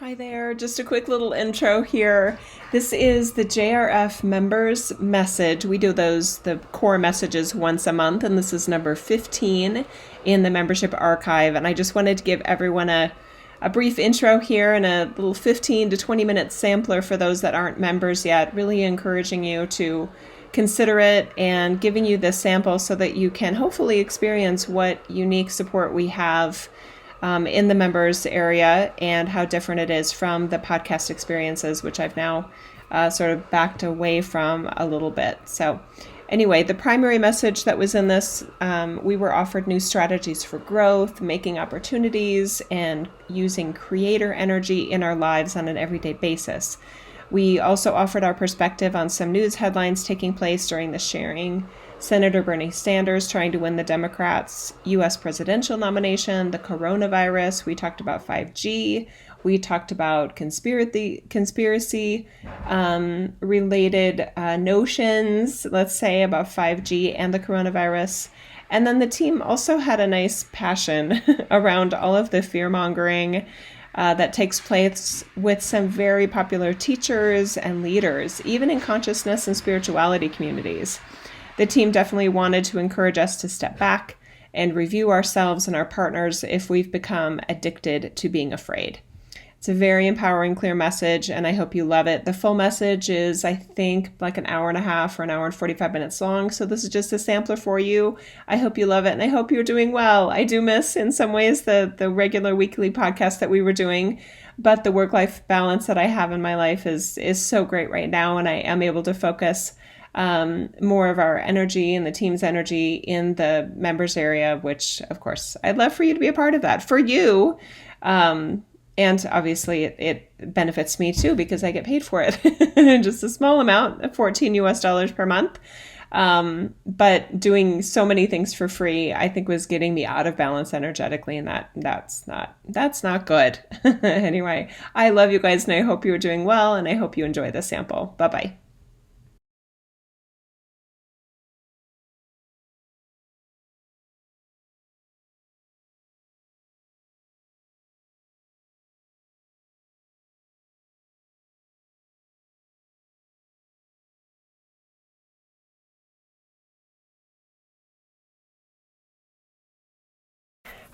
Hi there, just a quick little intro here. This is the JRF members message. We do the core messages once a month, and this is number 15 in the membership archive. And I just wanted to give everyone a brief intro here and a little 15 to 20 minute sampler for those that aren't members yet, really encouraging you to consider it and giving you this sample so that you can hopefully experience what unique support we have in the members area and how different it is from the podcast experiences, which I've now sort of backed away from a little bit. So anyway, the primary message that was in this, we were offered new strategies for growth, making opportunities, and using creator energy in our lives on an everyday basis. We also offered our perspective on some news headlines taking place during the sharing. Senator Bernie Sanders trying to win the Democrats' U.S. presidential nomination, the coronavirus. We talked about 5G. We talked about conspiracy related notions, let's say, about 5G and the coronavirus. And then the team also had a nice passion around all of the fear-mongering that takes place with some very popular teachers and leaders, even in consciousness and spirituality communities. The team definitely wanted to encourage us to step back and review ourselves and our partners if we've become addicted to being afraid. It's a very empowering, clear message, and I hope you love it. The full message is, I think, like an hour and a half or an hour and 45 minutes long, so this is just a sampler for you. I hope you love it, and I hope you're doing well. I do miss, in some ways, the regular weekly podcast that we were doing, but the work-life balance that I have in my life is so great right now, and I am able to focus more of our energy and the team's energy in the members area, which, of course, I'd love for you to be a part of that. For you, and obviously it benefits me too because I get paid for it. Just a small amount, $14 US per month. But doing so many things for free, I think was getting me out of balance energetically, and that's not good. Anyway, I love you guys, and I hope you're doing well, and I hope you enjoy this sample. Bye-bye.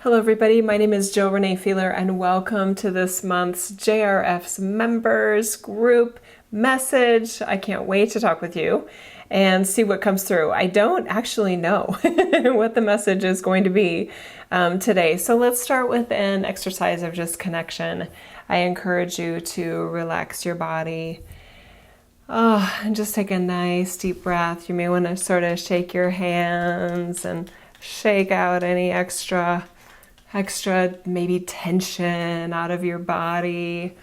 Hello, everybody. My name is Jill Renee Feeler, and welcome to this month's JRF's members group message. I can't wait to talk with you and see what comes through. I don't actually know what the message is going to be today. So let's start with an exercise of just connection. I encourage you to relax your body. And just take a nice deep breath. You may want to sort of shake your hands and shake out any extra maybe tension out of your body.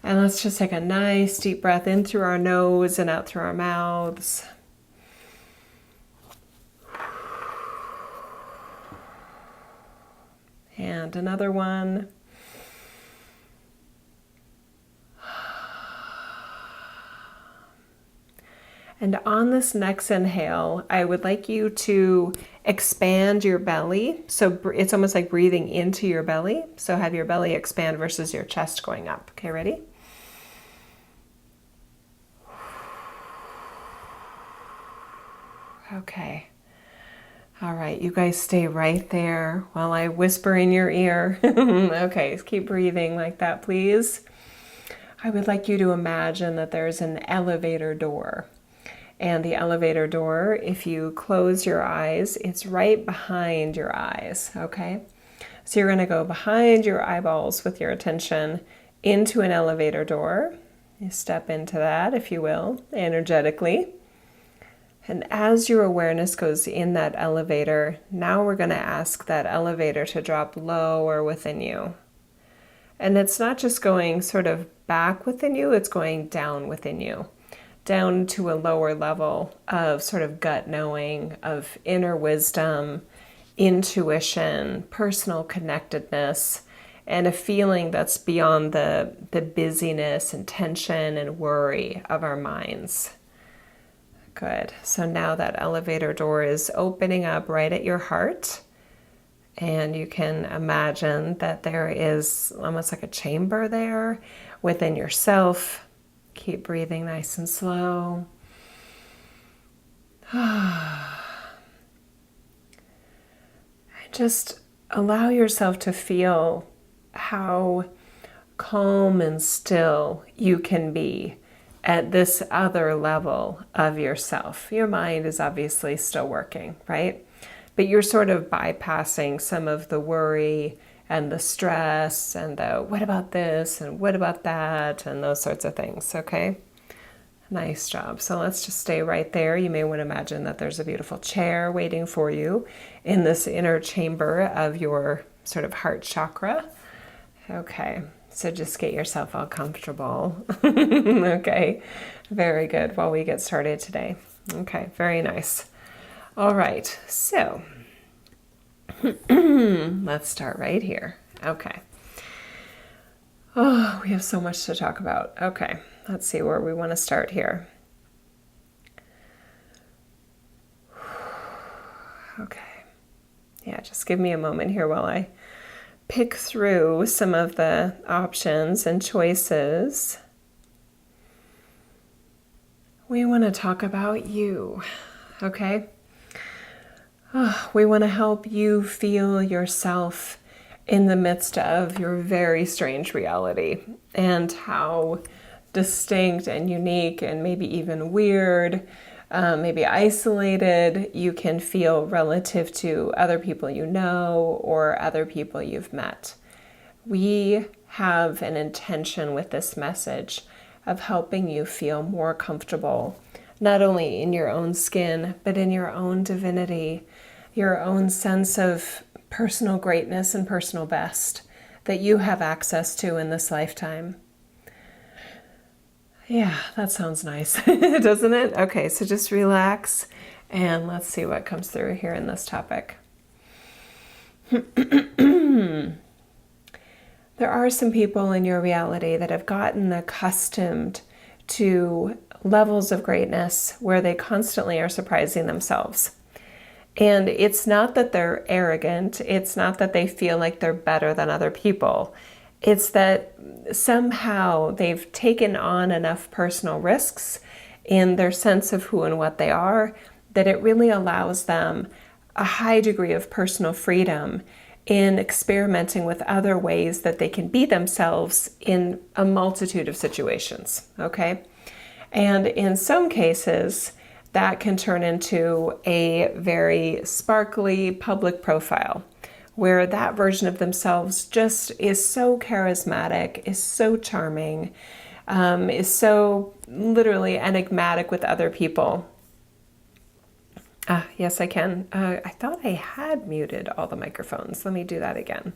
And let's just take a nice deep breath in through our nose and out through our mouths. And another one. And on this next inhale, I would like you to expand your belly. So it's almost like breathing into your belly. So have your belly expand versus your chest going up. Okay, ready? Okay. All right, you guys stay right there while I whisper in your ear. Okay, keep breathing like that, please. I would like you to imagine that there's an elevator door. And the elevator door, if you close your eyes, it's right behind your eyes, okay? So you're gonna go behind your eyeballs with your attention into an elevator door. You step into that, if you will, energetically. And as your awareness goes in that elevator, now we're gonna ask that elevator to drop lower within you. And it's not just going sort of back within you, it's going down within you. Down to a lower level of sort of gut knowing, of inner wisdom, intuition, personal connectedness, and a feeling that's beyond the busyness and tension and worry of our minds. Good. So now that elevator door is opening up right at your heart, And you can imagine that there is almost like a chamber there within yourself. Keep breathing nice and slow. Just allow yourself to feel how calm and still you can be at this other level of yourself. Your mind is obviously still working, right? But you're sort of bypassing some of the worry and the stress and the what about this and what about that and those sorts of things, okay? Nice job. So let's just stay right there. You may want to imagine that there's a beautiful chair waiting for you in this inner chamber of your sort of heart chakra. Okay, so just get yourself all comfortable. Okay, very good while we get started today. Okay, very nice. All right, so let's start right here. Okay. Oh, we have so much to talk about. Okay, let's see where we want to start here. Okay. Yeah, just give me a moment here while I pick through some of the options and choices. We want to talk about you, okay? Oh, we want to help you feel yourself in the midst of your very strange reality and how distinct and unique and maybe even weird, maybe isolated you can feel relative to other people you know or other people you've met. We have an intention with this message of helping you feel more comfortable, not only in your own skin, but in your own divinity, your own sense of personal greatness and personal best that you have access to in this lifetime. Yeah, that sounds nice, doesn't it? Okay, so just relax and let's see what comes through here in this topic. There are some people in your reality that have gotten accustomed to levels of greatness where they constantly are surprising themselves. And it's not that they're arrogant. It's not that they feel like they're better than other people. It's that somehow they've taken on enough personal risks in their sense of who and what they are that it really allows them a high degree of personal freedom in experimenting with other ways that they can be themselves in a multitude of situations, okay? And in some cases, that can turn into a very sparkly public profile where that version of themselves just is so charismatic, is so charming, is so literally enigmatic with other people. Yes, I can. I thought I had muted all the microphones. Let me do that again.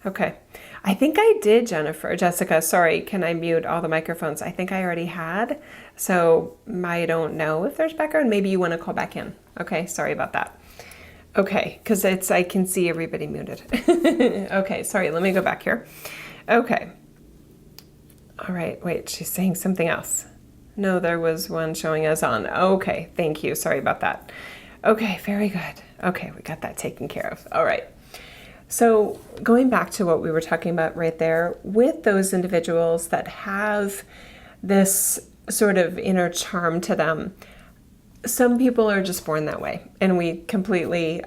Okay. I think I did, Jessica, sorry, can I mute all the microphones? I think I already had, so I don't know if there's background. Maybe you want to call back in. Okay, sorry about that. Okay, because I can see everybody muted. Okay, sorry, let me go back here. Okay. All right, wait, she's saying something else. No, there was one showing us on. Okay, thank you, sorry about that. Okay, very good. Okay, we got that taken care of. All right. So going back to what we were talking about right there, with those individuals that have this sort of inner charm to them, some people are just born that way, and we completely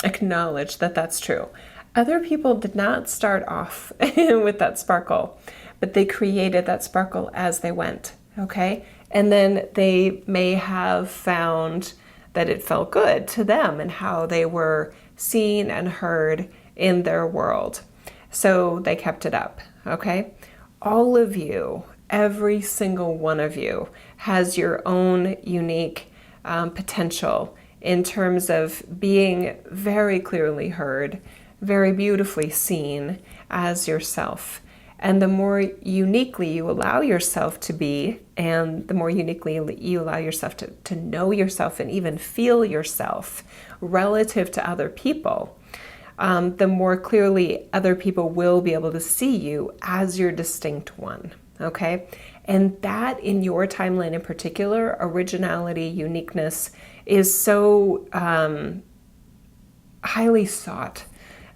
acknowledge that that's true. Other people did not start off with that sparkle, but they created that sparkle as they went, okay? And then they may have found that it felt good to them and how they were seen and heard in their world. So they kept it up, okay? All of you, every single one of you, has your own unique potential in terms of being very clearly heard, very beautifully seen as yourself. And the more uniquely you allow yourself to be, and the more uniquely you allow yourself to know yourself and even feel yourself relative to other people, the more clearly other people will be able to see you as your distinct one, okay? And that, in your timeline in particular, originality, uniqueness, is so highly sought.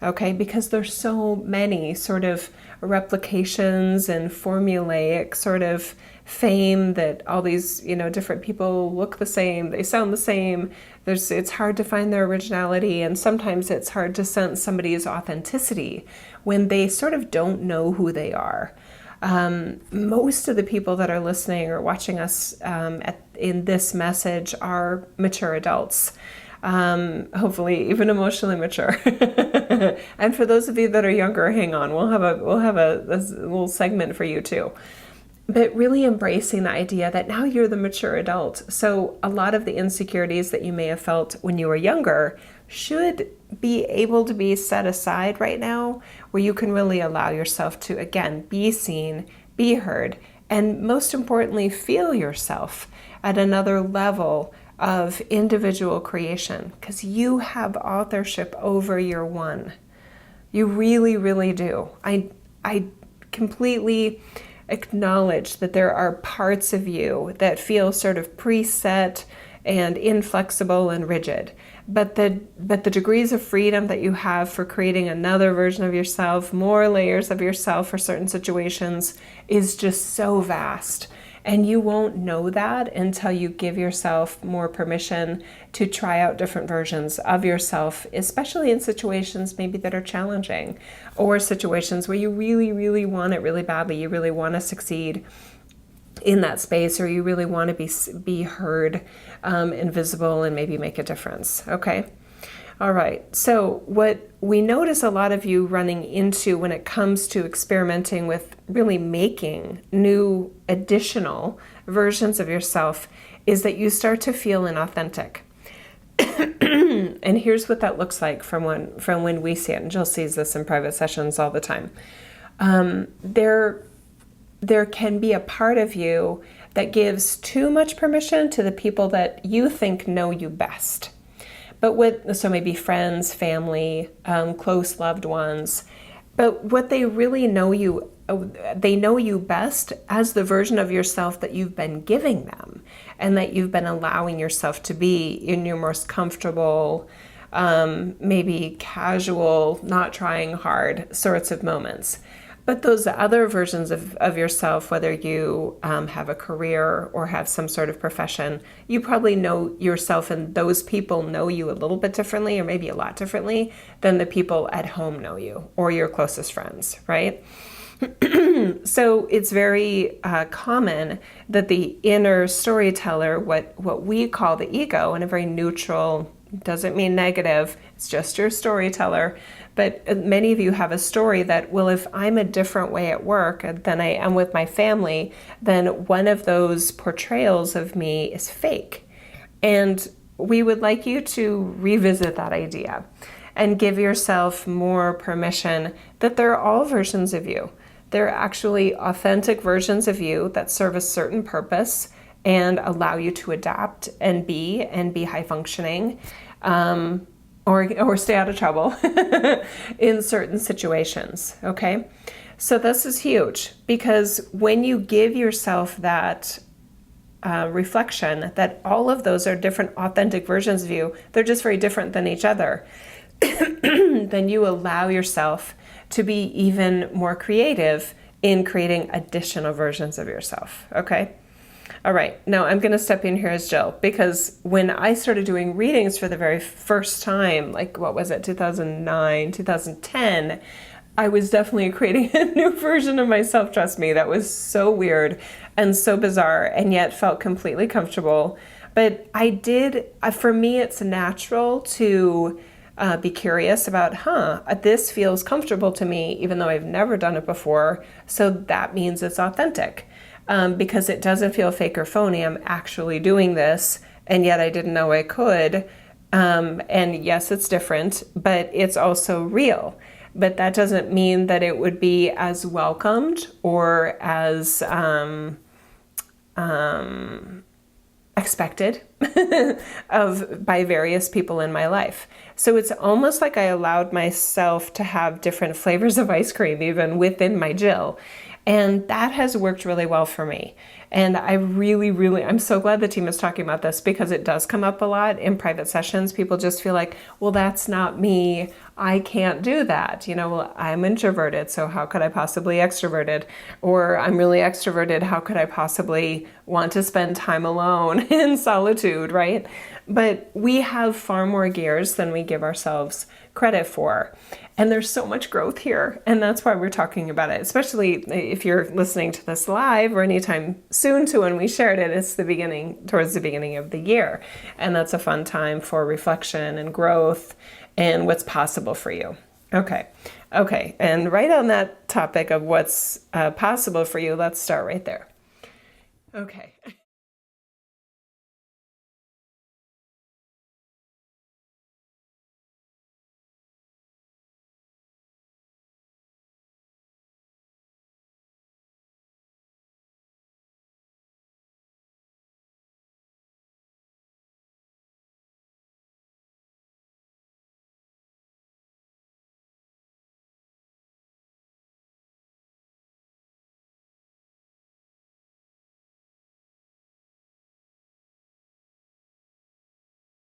Okay, because there's so many sort of replications and formulaic sort of fame that all these, different people look the same, they sound the same. It's hard to find their originality, and sometimes it's hard to sense somebody's authenticity when they sort of don't know who they are. Most of the people that are listening or watching us in this message are mature adults. Hopefully even emotionally mature. And for those of you that are younger, hang on, we'll have a little segment for you too. But really embracing the idea that now you're the mature adult. So a lot of the insecurities that you may have felt when you were younger should be able to be set aside right now, where you can really allow yourself to, again, be seen, be heard, and most importantly, feel yourself at another level of individual creation, because you have authorship over your one. You really, really do. I completely acknowledge that there are parts of you that feel sort of preset and inflexible and rigid. But the degrees of freedom that you have for creating another version of yourself, more layers of yourself for certain situations, is just so vast. And you won't know that until you give yourself more permission to try out different versions of yourself, especially in situations maybe that are challenging, or situations where you really, really want it really badly. You really want to succeed in that space, or you really want to be heard and visible and maybe make a difference. Okay. All right. So what we notice a lot of you running into when it comes to experimenting with really making new additional versions of yourself is that you start to feel inauthentic. And here's what that looks like from when we see it. And Jill sees this in private sessions all the time. There can be a part of you that gives too much permission to the people that you think know you best. So maybe friends, family, close loved ones. But what they really know they know you best as the version of yourself that you've been giving them, and that you've been allowing yourself to be in your most comfortable, maybe casual, not trying hard sorts of moments. But those other versions of yourself, whether you have a career or have some sort of profession, you probably know yourself, and those people know you a little bit differently, or maybe a lot differently than the people at home know you, or your closest friends, right? So it's very common that the inner storyteller, what we call the ego, in a very neutral, doesn't mean negative, it's just your storyteller. But many of you have a story that, well, if I'm a different way at work than I am with my family, then one of those portrayals of me is fake. And we would like you to revisit that idea and give yourself more permission that they're all versions of you. They're actually authentic versions of you that serve a certain purpose and allow you to adapt and be high functioning, or stay out of trouble in certain situations. Okay. So this is huge, because when you give yourself that reflection that all of those are different authentic versions of you, they're just very different than each other, then you allow yourself to be even more creative in creating additional versions of yourself. Okay. All right. Now I'm going to step in here as Jill, because when I started doing readings for the very first time, like what was it, 2009, 2010, I was definitely creating a new version of myself. Trust me, that was so weird and so bizarre, and yet felt completely comfortable. But for me, it's natural to be curious about, this feels comfortable to me, even though I've never done it before. So that means it's authentic. Because it doesn't feel fake or phony. I'm actually doing this, and yet I didn't know I could. And yes, it's different, but it's also real. But that doesn't mean that it would be as welcomed or as expected by various people in my life. So it's almost like I allowed myself to have different flavors of ice cream even within my Jill. And that has worked really well for me. And I'm so glad the team is talking about this because it does come up a lot in private sessions. People just feel like, well, that's not me. I can't do that. Well, I'm introverted, so how could I possibly extroverted? Or I'm really extroverted, how could I possibly want to spend time alone in solitude, right? But we have far more gears than we give ourselves credit for. And there's so much growth here. And that's why we're talking about it, especially if you're listening to this live or anytime soon to when we shared it. It's towards the beginning of the year. And that's a fun time for reflection and growth and what's possible for you. Okay. And right on that topic of what's possible for you, let's start right there. Okay.